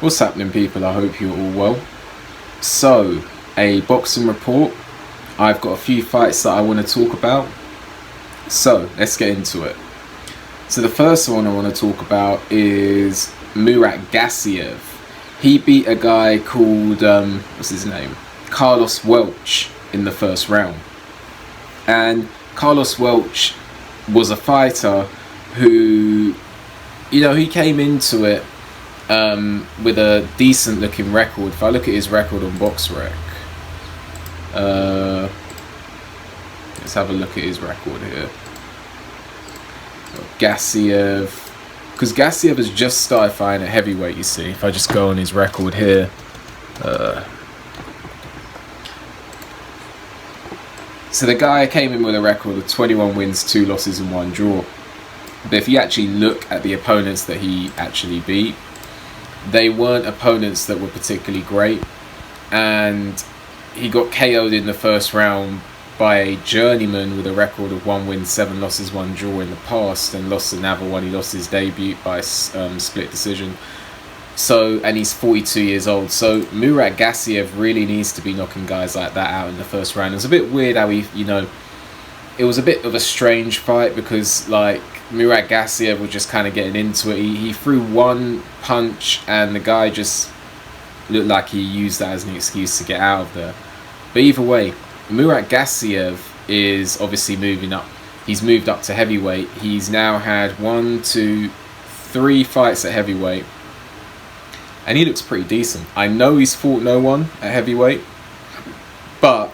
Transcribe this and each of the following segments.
What's happening, people? I hope you're all well. So, a boxing report. I've got a few fights that I want to talk about. So, let's get into it. So the first one I want to talk about is Murat Gassiev. He beat a guy called, what's his name? Carlouse Welch in the first round. And Carlouse Welch was a fighter who, he came into it with a decent looking record. If I look at his record on BoxRec, let's have a look at his record here. Gassiev, because Gassiev has just started fighting at heavyweight, you see. If I just go on his record here, so the guy came in with a record of 21 wins, 2 losses and 1 draw. But if you actually look at the opponents that he actually beat, they weren't opponents that were particularly great, and he got KO'd in the first round by a journeyman with a record of 1 win, 7 losses, 1 draw in the past, and lost another one. He lost his debut by split decision. So, and he's 42 years old. So Murat Gassiev really needs to be knocking guys like that out in the first round. It was a bit weird how he, it was a bit of a strange fight because Murat Gassiev was just kind of getting into it. He threw one punch and the guy just looked like he used that as an excuse to get out of there. But either way, Murat Gassiev is obviously moving up. He's moved up to heavyweight. He's now had 1, 2, 3 fights at heavyweight, and he looks pretty decent. I know he's fought no one at heavyweight, but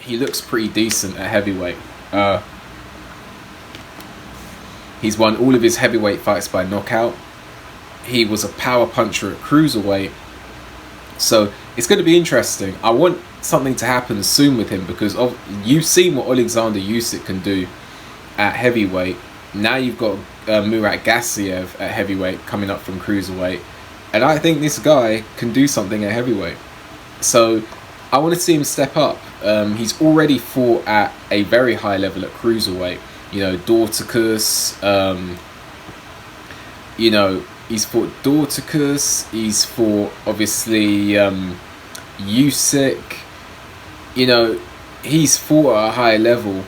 he looks pretty decent at heavyweight. He's won all of his heavyweight fights by knockout. He was a power puncher at cruiserweight. So it's going to be interesting. I want something to happen soon with him because you've seen what Alexander Usyk can do at heavyweight. Now you've got Murat Gassiev at heavyweight coming up from cruiserweight, and I think this guy can do something at heavyweight. So I want to see him step up. He's already fought at a very high level at cruiserweight. Dorticus. He's fought Dorticus. He's fought obviously Usyk. He's fought at a high level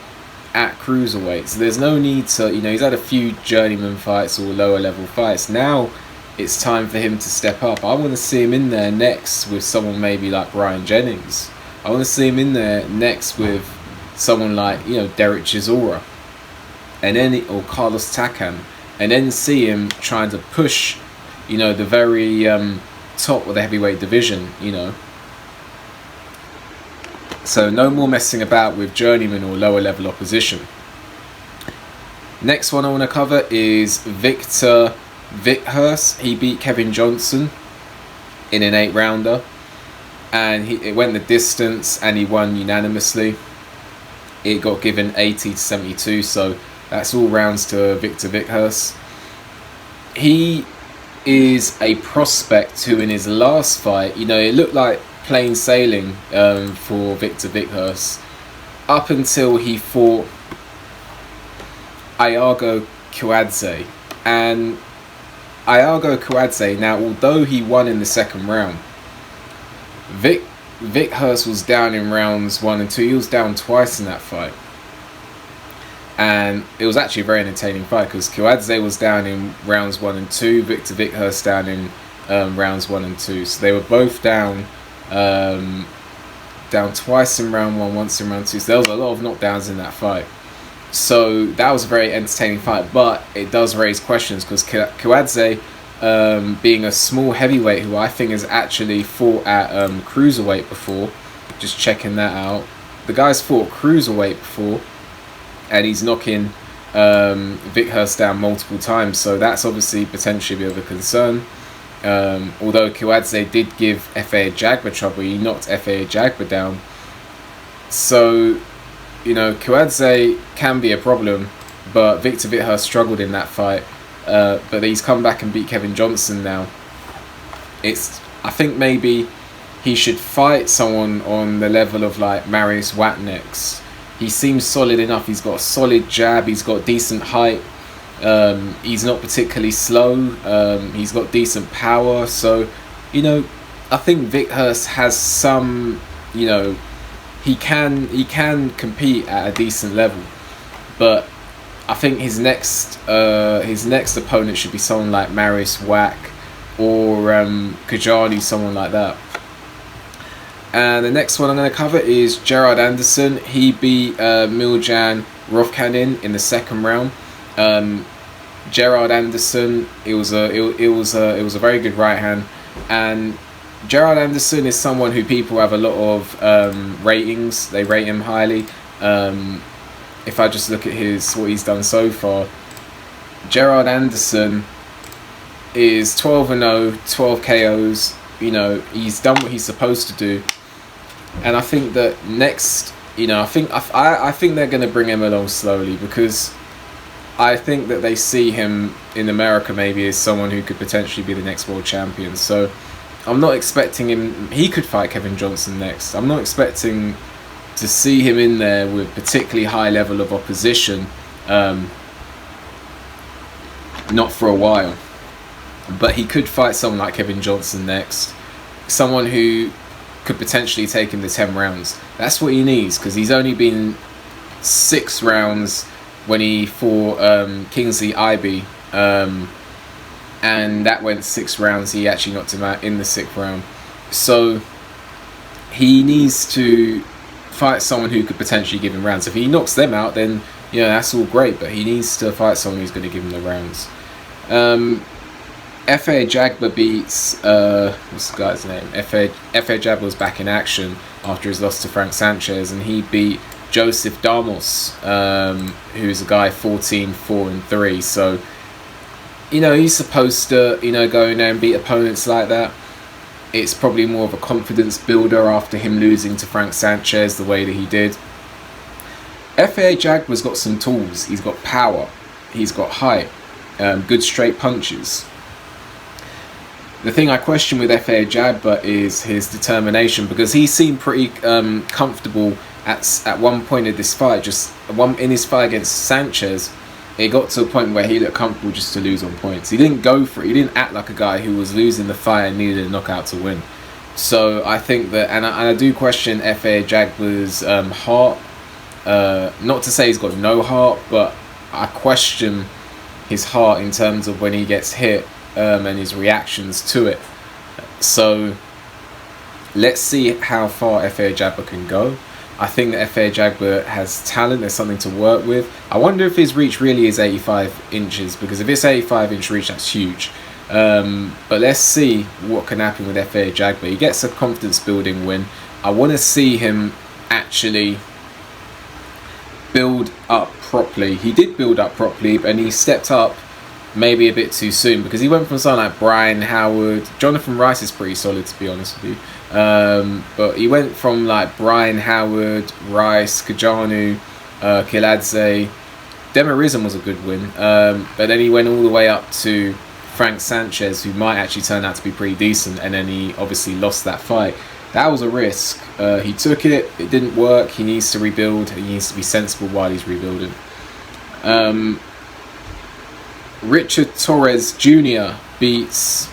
at cruiserweight, so there's no need to, he's had a few journeyman fights or lower level fights. Now it's time for him to step up. I want to see him in there next with someone maybe like Brian Jennings. I want to see him in there next with someone like, Derek Chisora, and then, or Carlos Takam, and then see him trying to push, the very top of the heavyweight division, So no more messing about with journeyman or lower level opposition. Next one I want to cover is Viktor Vykhryst. He beat Kevin Johnson in an 8-rounder, and it went the distance and he won unanimously. It got given 80-72, so that's all rounds to Viktor Vykhryst. He is a prospect who in his last fight, it looked like plain sailing for Viktor Vykhryst up until he fought Iago Kouadze. And Iago Kouadze, now although he won in the second round, Vykhryst was down in rounds 1 and 2. He was down twice in that fight, and it was actually a very entertaining fight because Kouadze was down in rounds 1 and 2, Viktor Vykhryst down in rounds 1 and 2. So they were both down twice in round 1, once in round 2. So there was a lot of knockdowns in that fight. So that was a very entertaining fight, but it does raise questions because Kouadze, being a small heavyweight who I think has actually fought at cruiserweight before, just checking that out. The guy's fought cruiserweight before, and he's knocking Vykhryst down multiple times. So that's obviously potentially a bit of a concern. Although Kouadze did give Efe Ajagba trouble, he knocked Efe Ajagba down. So, Kouadze can be a problem, but Viktor Vykhryst struggled in that fight. But he's come back and beat Kevin Johnson now. I think maybe he should fight someone on the level of like Mariusz Whyte next. He seems solid enough. He's got a solid jab. He's got decent height. He's not particularly slow. He's got decent power. So, you know, I think Vykhryst has some, you know, he can compete at a decent level, but I think his next opponent should be someone like Marius Whyte or Kajani, someone like that. And the next one I'm going to cover is Gerard Anderson. He beat Miljan Rovcanin in the second round. Gerard Anderson, it was a very good right hand, and Gerard Anderson is someone who people have a lot of ratings. They rate him highly. If I just look at what he's done so far, Gerard Anderson is 12-0, 12 KOs. You know, he's done what he's supposed to do, and I think that next, you know, I think they're going to bring him along slowly, because I think that they see him in America maybe as someone who could potentially be the next world champion. So I'm not expecting him. He could fight Kevin Johnson next. I'm not expecting to see him in there with particularly high level of opposition. Not for a while. But he could fight someone like Kevin Johnson next. Someone who could potentially take him to 10 rounds. That's what he needs, because he's only been 6 rounds when he fought Kingsley Ibe. And that went 6 rounds. He actually knocked him out in the 6th round. So he needs to fight someone who could potentially give him rounds. If he knocks them out, then, you know, that's all great. But he needs to fight someone who's going to give him the rounds. Efe Ajagba beats what's the guy's name? Efe Ajagba was back in action after his loss to Frank Sanchez, and he beat Jozsef Darmos, who's a guy 14-4-3. So, you know, he's supposed to, you know, go in there and beat opponents like that. It's probably more of a confidence builder after him losing to Frank Sanchez the way that he did. Efe Ajagba's got some tools. He's got power. He's got height. Good straight punches. The thing I question with Efe Ajagba is his determination, because he seemed pretty comfortable at one point of this fight. Just in his fight against Sanchez, it got to a point where he looked comfortable just to lose on points. He didn't go for it. He didn't act like a guy who was losing the fight and needed a knockout to win. So I think that, and I do question Efe Ajagba's heart. Not to say he's got no heart, but I question his heart in terms of when he gets hit and his reactions to it. So let's see how far Efe Ajagba can go. I think that Efe Ajagba has talent. There's something to work with. I wonder if his reach really is 85 inches, because if it's 85-inch reach, that's huge. But let's see what can happen with Efe Ajagba. He gets a confidence-building win. I want to see him actually build up properly. He did build up properly, and he stepped up maybe a bit too soon, because he went from someone like Brian Howard. Jonathan Rice is pretty solid, to be honest with you. But he went from like Brian Howard, Rice, Kajanu, Kiladze. Demarism was a good win. But then he went all the way up to Frank Sanchez, who might actually turn out to be pretty decent, and then he obviously lost that fight. That was a risk. He took it. It didn't work. He needs to rebuild. He needs to be sensible while he's rebuilding. Richard Torrez Jr. beats,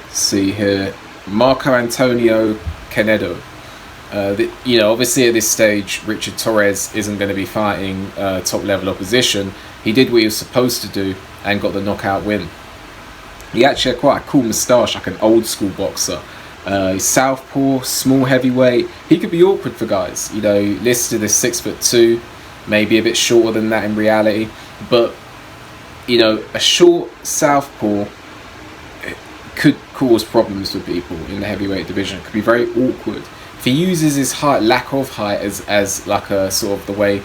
let's see here, Marco Antonio Canedo. You know, obviously at this stage, Richard Torrez isn't going to be fighting top level opposition. He did what he was supposed to do and got the knockout win. He actually had quite a cool moustache, like an old school boxer. He's southpaw, small heavyweight. He could be awkward for guys. You know, listed as 6'2", maybe a bit shorter than that in reality. But, you know, a short southpaw could cause problems for people in the heavyweight division. It could be very awkward. If he uses his height, lack of height, as like a sort of the way,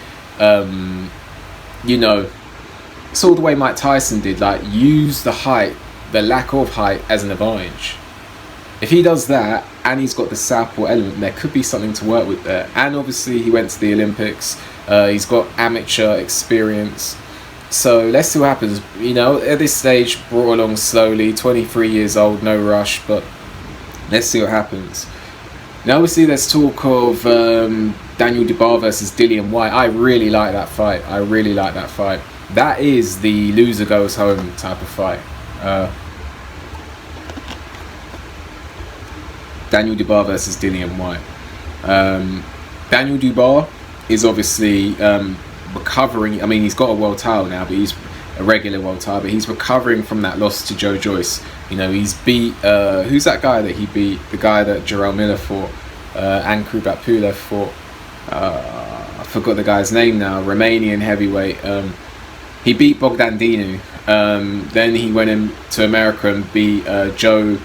you know, sort of the way Mike Tyson did, like use the height, the lack of height as an advantage. If he does that, and he's got the southpaw element, there could be something to work with there. And obviously he went to the Olympics. He's got amateur experience. So let's see what happens. You know, at this stage, brought along slowly, 23 years old, no rush, but let's see what happens. Now obviously there's talk of Daniel Dubois versus Dillian Whyte. I really like that fight. That is the loser goes home type of fight. Daniel Dubois versus Dillian Whyte. Daniel Dubois is obviously recovering. I mean, he's got a world title now, but he's a regular world title, but he's recovering from that loss to Joe Joyce. You know, he's beat who's that guy that he beat? The guy that Jarrell Miller fought, and Pulev fought. I forgot the guy's name now. Romanian heavyweight. He beat Bogdan Dinu. Then he went into America and beat Joe.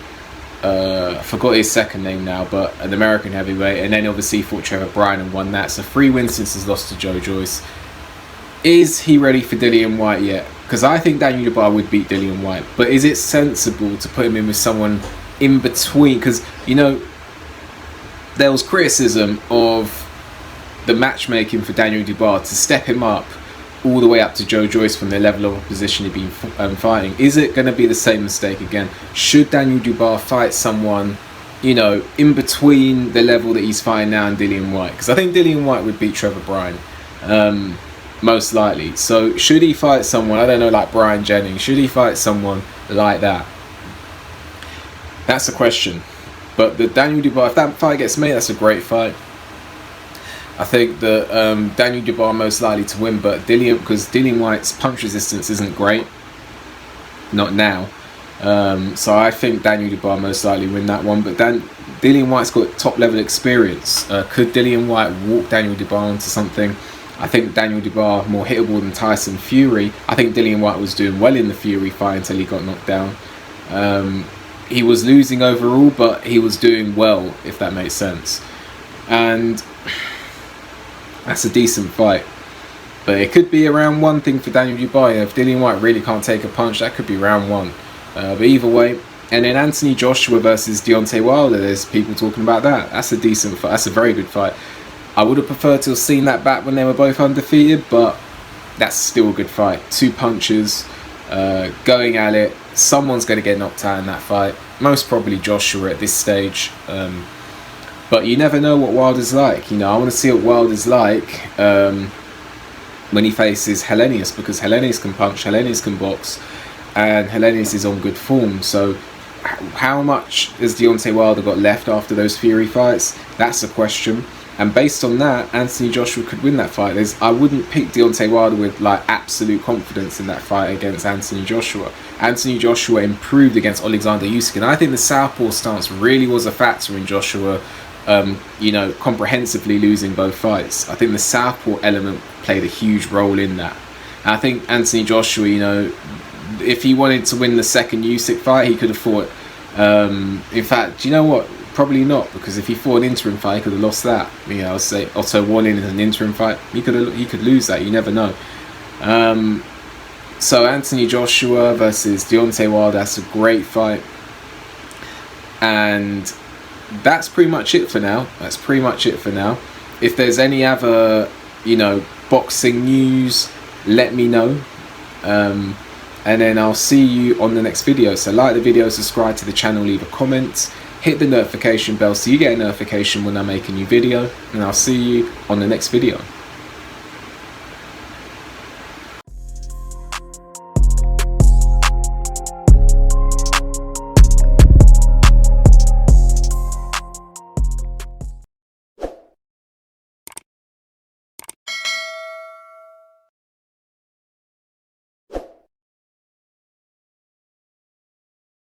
I forgot his second name now, but an American heavyweight, and then obviously fought Trevor Bryan and won that. So 3 wins since his loss to Joe Joyce. Is he ready for Dillian Whyte yet? Because I think Daniel Dubois would beat Dillian Whyte, but is it sensible to put him in with someone in between? Because, you know, there was criticism of the matchmaking for Daniel Dubois to step him up all the way up to Joe Joyce from the level of opposition he'd been fighting. Is it going to be the same mistake again? Should Daniel Dubois fight someone, you know, in between the level that he's fighting now and Dillian Whyte? Because I think Dillian Whyte would beat Trevor Bryan, most likely. So should he fight someone, I don't know, like Brian Jennings? Should he fight someone like that? That's the question. But the Daniel Dubois, if that fight gets made, that's a great fight. I think that Daniel Dubois most likely to win, but because Dillian Whyte's punch resistance isn't great, not now. So I think Daniel Dubois most likely win that one. But Dillian Whyte's got top level experience. Could Dillian Whyte walk Daniel Dubois into something? I think Daniel Dubois more hittable than Tyson Fury. I think Dillian Whyte was doing well in the Fury fight until he got knocked down. He was losing overall, but he was doing well, if that makes sense. And that's a decent fight. But it could be a round 1 thing for Daniel Dubois. If Dillian Whyte really can't take a punch, that could be round 1. But either way. And then Anthony Joshua versus Deontay Wilder. There's people talking about that. That's a decent fight. That's a very good fight. I would have preferred to have seen that back when they were both undefeated, but that's still a good fight. 2 punches, going at it. Someone's going to get knocked out in that fight. Most probably Joshua at this stage. But you never know what Wilder's like. You know, I want to see what Wilder's like when he faces Helenius, because Helenius can punch, Helenius can box, and Helenius is on good form. So how much has Deontay Wilder got left after those Fury fights? That's a question. And based on that, Anthony Joshua could win that fight. I wouldn't pick Deontay Wilder with like absolute confidence in that fight against Anthony Joshua. Anthony Joshua improved against Alexander Usyk, and I think the southpaw stance really was a factor in Joshua, you know, comprehensively losing both fights. I think the southpaw element played a huge role in that. And I think Anthony Joshua, you know, if he wanted to win the second Usyk fight, he could have fought. In fact, do you know what? Probably not, because if he fought an interim fight, he could have lost that. You know, I'll say Otto won in an interim fight. He could lose that. You never know. So Anthony Joshua versus Deontay Wilder, that's a great fight. And that's pretty much it for now. If there's any other, you know, boxing news, let me know. And then I'll see you on the next video. So like the video, subscribe to the channel, leave a comment, hit the notification bell so you get a notification when I make a new video, and I'll see you on the next video.